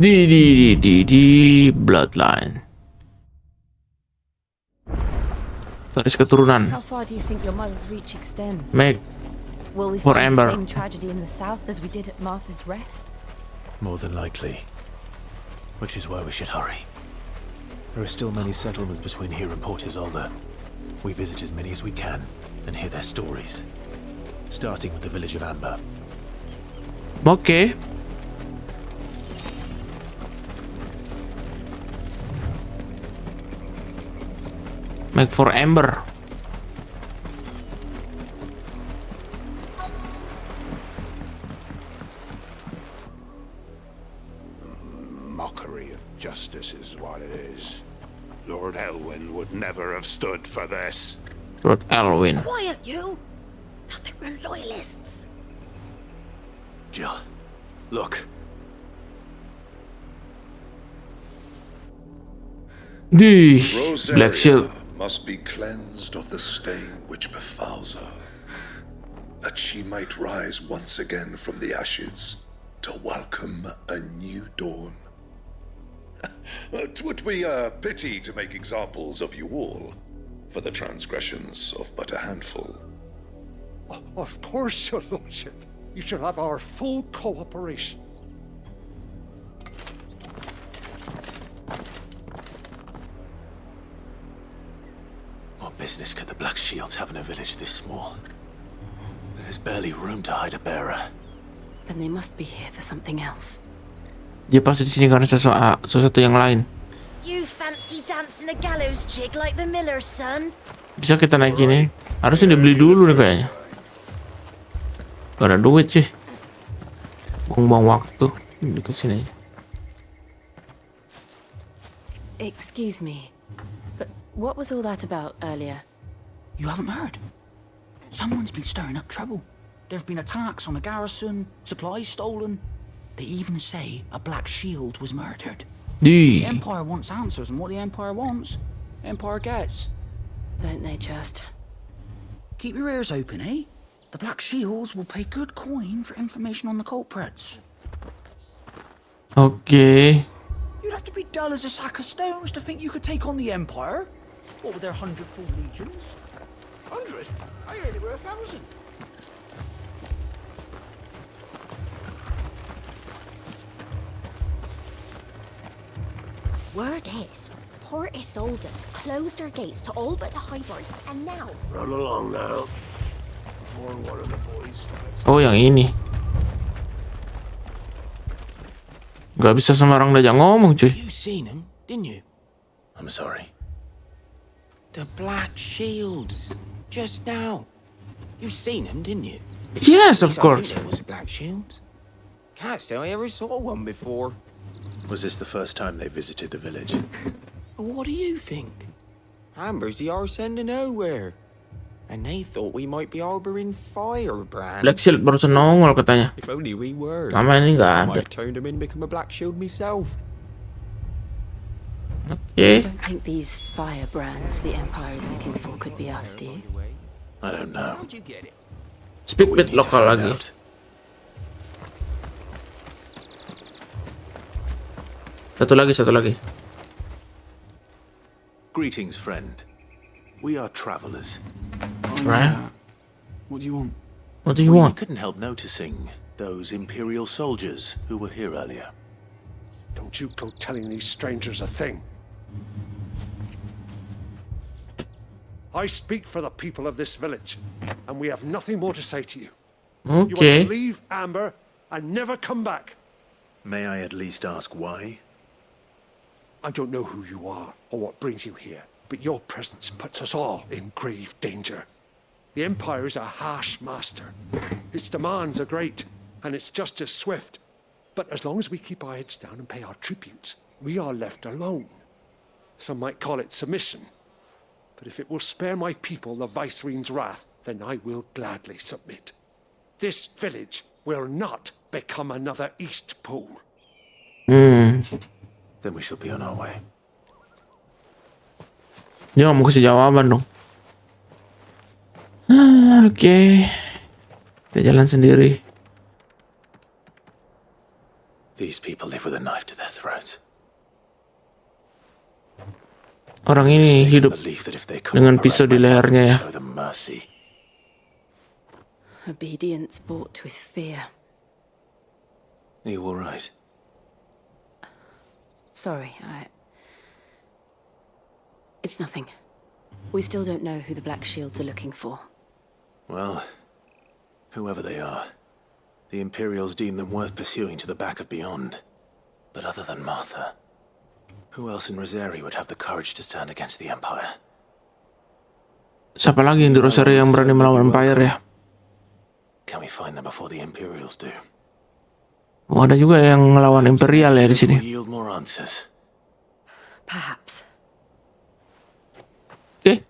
Speaker 1: Di bloodline. Garis keturunan.
Speaker 6: How far do you think your mother's reach extends?
Speaker 1: Make
Speaker 6: Will we
Speaker 1: for
Speaker 6: find
Speaker 1: Amber.
Speaker 6: the same tragedy in the south as we did at Martha's Rest?
Speaker 3: More than likely. Which is why we should hurry. There are still many settlements between here and Port Isolde. We visit as many as we can and hear their stories. Starting with the village of Amber.
Speaker 1: Okay. Make for Amber.
Speaker 10: Mockery of justice is what it is. Lord Elwyn would never have stood for this.
Speaker 1: Lord Elwyn.
Speaker 5: Quiet, you! I think we're loyalists.
Speaker 3: Jill, look.
Speaker 1: BlackShields
Speaker 17: must be cleansed of the stain which befouls her, that she might rise once again from the ashes to welcome a new dawn. 'Twould be a pity to make examples of you all, for the transgressions of but a handful.
Speaker 18: Of course, your lordship. You shall have our full cooperation.
Speaker 3: What business could the BlackShields have in a village this small? There's barely room to hide a bearer.
Speaker 6: Then they must be here for something else.
Speaker 1: Dia pasti di sini karena sesuatu yang lain.
Speaker 19: You fancy dancing a gallows jig like the miller's son?
Speaker 1: Bisa kita naik ini? Harusnya dibeli dulu nih kayaknya. Gak ada duit sih. Buang-buang waktu. Di kesini aja.
Speaker 6: Excuse me, but what was all that about earlier?
Speaker 14: You haven't heard? Someone's been stirring up trouble. There have been attacks on the garrison, supplies stolen. They even say a BlackShield was murdered. The Empire wants answers, and what the Empire wants, Empire gets.
Speaker 6: Don't they just?
Speaker 14: Keep your ears open, eh? The BlackShields will pay good coin for information on the culprits.
Speaker 1: Okay.
Speaker 14: You'd have to be dull as a sack of stones to think you could take on the Empire. What with their 100 full legions?
Speaker 18: 100? I heard they were 1,000.
Speaker 19: Word is, Port Isolde's closed her gates to all but the Highborn, and now...
Speaker 10: Run along now, before one of the boys starts.
Speaker 1: Oh, yang ini. Gak bisa sembarang diajak ngomong, cuy.
Speaker 14: You seen him, didn't you?
Speaker 3: I'm sorry.
Speaker 14: The BlackShields. Just now. You seen him, didn't you?
Speaker 1: Yes, of course.
Speaker 14: I think there was a BlackShields. Can't say I ever saw one before.
Speaker 3: Was this the first time they visited the village?
Speaker 14: What do you think? Amber's the arse end of nowhere. And they thought we might be harboring firebrand.
Speaker 1: BlackShield baru nongol katanya.
Speaker 14: If only we were.
Speaker 1: Lama ini nggak
Speaker 14: I
Speaker 1: ada.
Speaker 14: might turn them in and become a BlackShield myself.
Speaker 1: Okay.
Speaker 6: I don't think these firebrands the Empire is looking for could be us, do you?
Speaker 3: I don't know.
Speaker 1: Speak bit lokal lagi. Satu lagi.
Speaker 3: Greetings, friend. We are travelers.
Speaker 1: Right?
Speaker 3: What do you want?
Speaker 1: What do you
Speaker 3: We
Speaker 1: want?
Speaker 3: couldn't help noticing those Imperial soldiers who were here earlier.
Speaker 18: Don't you go telling these strangers a thing. I speak for the people of this village, and we have nothing more to say to you. You want
Speaker 1: Okay.
Speaker 18: to leave Amber and never come back.
Speaker 3: May I at least ask why?
Speaker 18: I don't know who you are or what brings you here, but your presence puts us all in grave danger. The Empire is a harsh master. Its demands are great, and its justice swift. But as long as we keep our heads down and pay our tributes, we are left alone. Some might call it submission. But if it will spare my people the Viceroy's wrath, then I will gladly submit. This village will not become another East Pole.
Speaker 3: Then we shall be on our way.
Speaker 1: Dia nggak mau kasih jawaban dong. Oke. Kita jalan sendiri.
Speaker 3: These people live with a knife to their throats.
Speaker 1: Orang ini hidup dengan pisau di lehernya ya.
Speaker 3: Show them mercy.
Speaker 6: Obedience bought with fear.
Speaker 3: Are you all right?
Speaker 6: Sorry, It's nothing. We still don't know who the BlackShields are looking for.
Speaker 3: Well, whoever they are, the Imperials deem them worth pursuing to the back of beyond. But other than Martha, who else in Rosary would have the courage to stand against the Empire?
Speaker 1: Siapa lagi yang di Rosary yang berani melawan Empire ya?
Speaker 3: Can we find them before the Imperials do?
Speaker 1: Oh, ada juga yang ngelawan Imperial ya di sini.
Speaker 3: Yield more answers.
Speaker 6: Perhaps.
Speaker 1: Oke.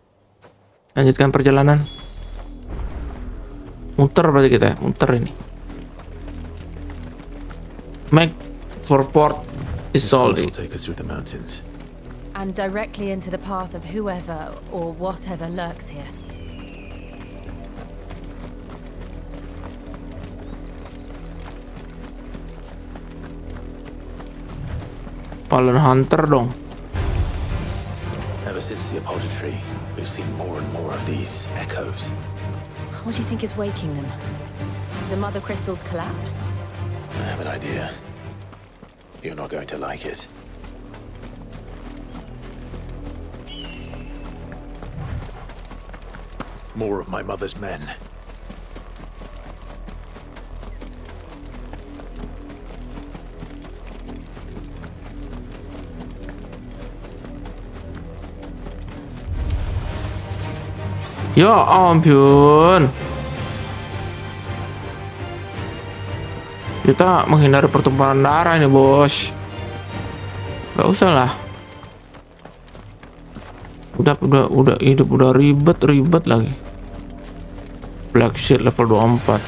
Speaker 1: Lanjutkan perjalanan. Muter berarti kita ya, muter ini. Make for Port Isolde.
Speaker 3: Will take us through the mountains.
Speaker 4: And directly into the path of whoever or whatever lurks here.
Speaker 1: Fallen Hunter dong.
Speaker 3: Ever Ever since the apodatory, we've seen more and more of these echoes.
Speaker 4: What do you think is waking them? The mother crystal's collapse?
Speaker 3: I have an idea. You're not going to like it. More of my mother's men.
Speaker 1: Ya ampun. Kita menghindari pertumpahan darah ini, bos. Gak usah lah. Udah hidup udah ribet lagi. BlackShields level 24.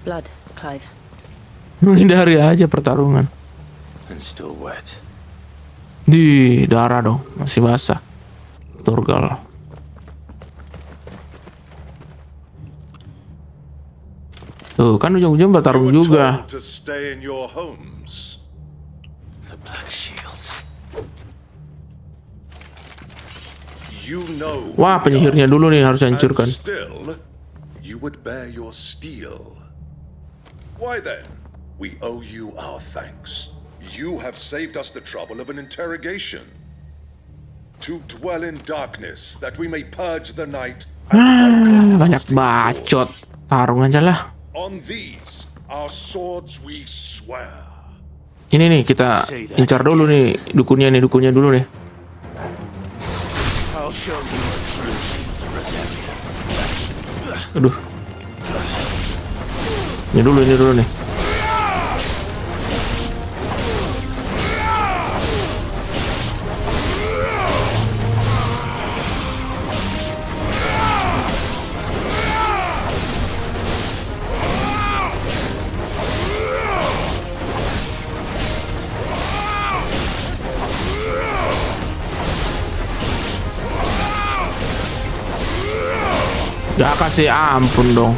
Speaker 4: Blood, Clive.
Speaker 1: Menghindari aja pertarungan.
Speaker 3: And still wet.
Speaker 1: Di darah dong, masih basah. Turgal. Tuh kan ujung-ujung bertarung juga.
Speaker 17: To stay in your homes.
Speaker 3: The BlackShields.
Speaker 17: You know.
Speaker 1: Wah, penyihirnya dulu nih harus hancurkan.
Speaker 17: Still, you would bear your steel. Why then, we owe you our thanks. You have saved us the trouble of an interrogation. To dwell in darkness, that we may purge the night.
Speaker 1: Banyak bacot. Tarung aja lah.
Speaker 17: On these, our swords we swear.
Speaker 1: Ini nih, kita incar dulu nih dukunnya dulu nih. Aduh. Ini dulu nih. Ya kasih ampun dong.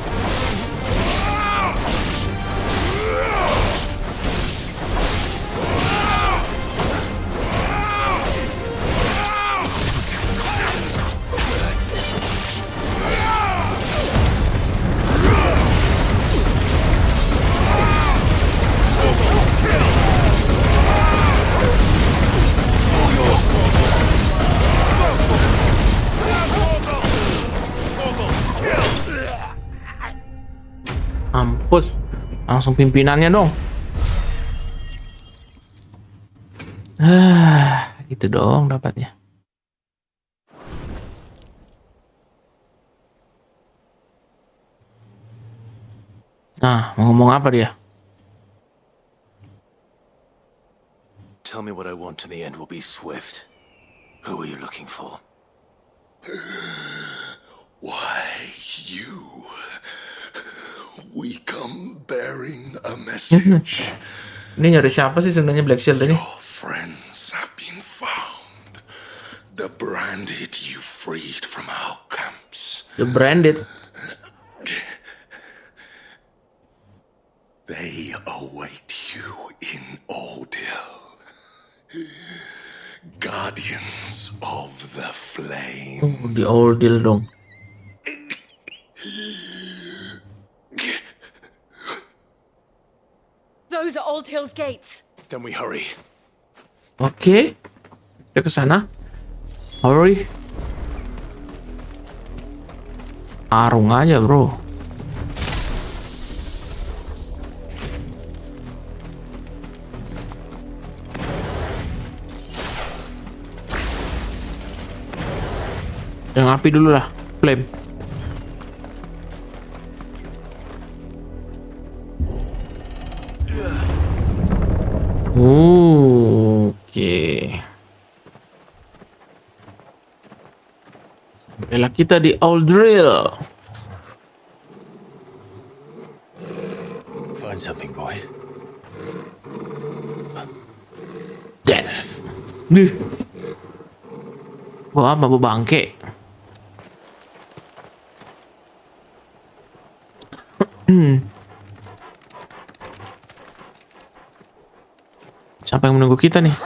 Speaker 1: Mampus, langsung pimpinannya dong. Gitu dong dapatnya. Nah, mau ngomong apa dia?
Speaker 3: Tell me what I want and the end will be swift. Who are you looking for?
Speaker 17: Why, you. We come bearing a message.
Speaker 1: Ini nyari siapa sih sebenarnya BlackShields ini?
Speaker 17: Your friends have been found. The branded you freed from our camps.
Speaker 1: The branded.
Speaker 17: They await you in ordeal. Guardians of the flame.
Speaker 1: Oh, di ordeal dong.
Speaker 13: Those are Old Hill's gates.
Speaker 3: Then we hurry.
Speaker 1: Oke. Kita ke sana. Hurry. Arung aja, bro. Yang api dulu lah, flame. Oke. Sampailah kita di Aldril.
Speaker 3: Find something, boy.
Speaker 1: Death. Nih. Bawa apa? Bawa bangke. Siapa yang menunggu kita nih?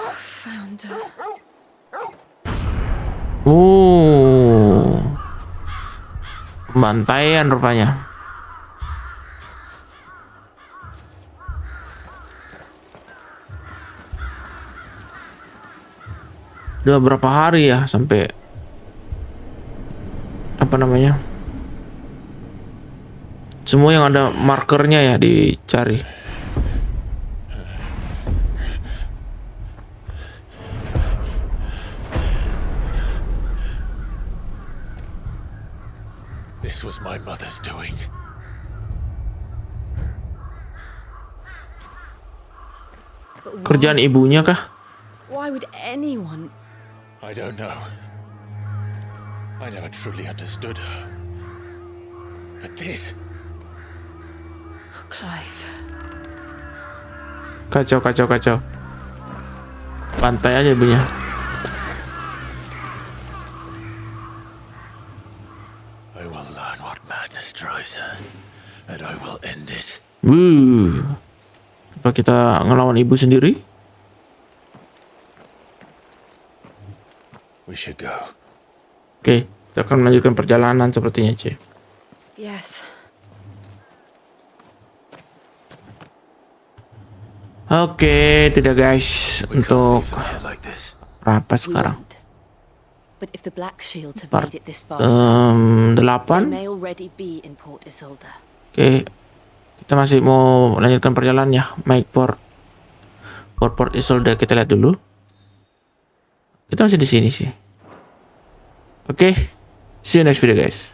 Speaker 1: Oh, pembantaian rupanya. Udah berapa hari ya sampai apa namanya? Semua yang ada markernya ya dicari.
Speaker 3: This was my mother's doing.
Speaker 1: Kerjaan ibunya kah?
Speaker 6: Why would anyone?
Speaker 3: I don't know. I never truly understood her. But this...
Speaker 6: Clive.
Speaker 1: Kacau. Pantai aja ibunya.
Speaker 3: I will learn what madness drives her, and I will end it.
Speaker 1: Apa kita ngelawan ibu sendiri?
Speaker 3: We should go.
Speaker 1: Oke, kita akan melanjutkan perjalanan sepertinya, C.
Speaker 6: Yes.
Speaker 1: Oke, tidak guys, untuk apa sekarang?
Speaker 6: But if the BlackShields have
Speaker 1: Part
Speaker 6: made it this far south,
Speaker 1: 8.
Speaker 6: they may already be in Port Isolde.
Speaker 1: Oke, kita masih mau lanjutkan perjalanannya. Make for Port Isolde, kita lihat dulu. Kita masih di sini sih. Oke, see you next video guys.